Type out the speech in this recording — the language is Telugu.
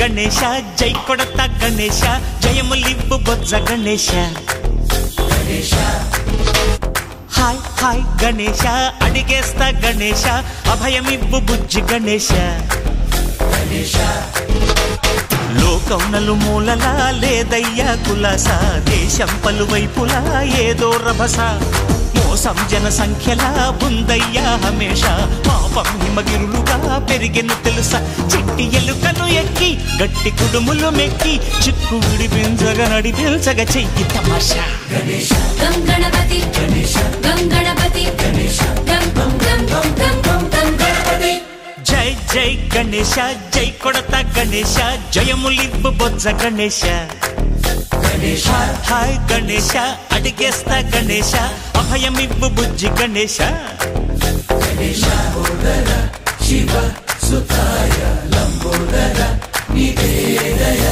గణేశ జై కొడత గణేశ జయములివ్వు బొజ్జ గణేశ హాయ్ హాయ్ గణేశ అడిగేస్తా గణేశ అభయమివ్వు బుజ్జి గణేశ లోకం నలుమూలలా లేదయ్యా కులాస దేశం పలువైపులా ఏదో రభస మోసం జన సంఖ్యలా ఉందయ్యా హమేష పాపం హిమగిరులుగా పెరిగెను తెలుసా చిట్టి ఎలుకను ఎక్కి గట్టి కుడుములు మెక్కి చిక్కు విడిపించగా నడిపించగా చెయ్యి తమాషా గం గణపతి గం గణపతి గం గణపతి జై జై గణేశ జై కొడత గణేశ జయములివ్వు బొజ్జ గణేశ హాయ్ గణేశ అడిగేస్తా గణేశ అభయమివ్వు బుజ్జి గణేశ శివ సుతాయ లంబోదర నివేదయ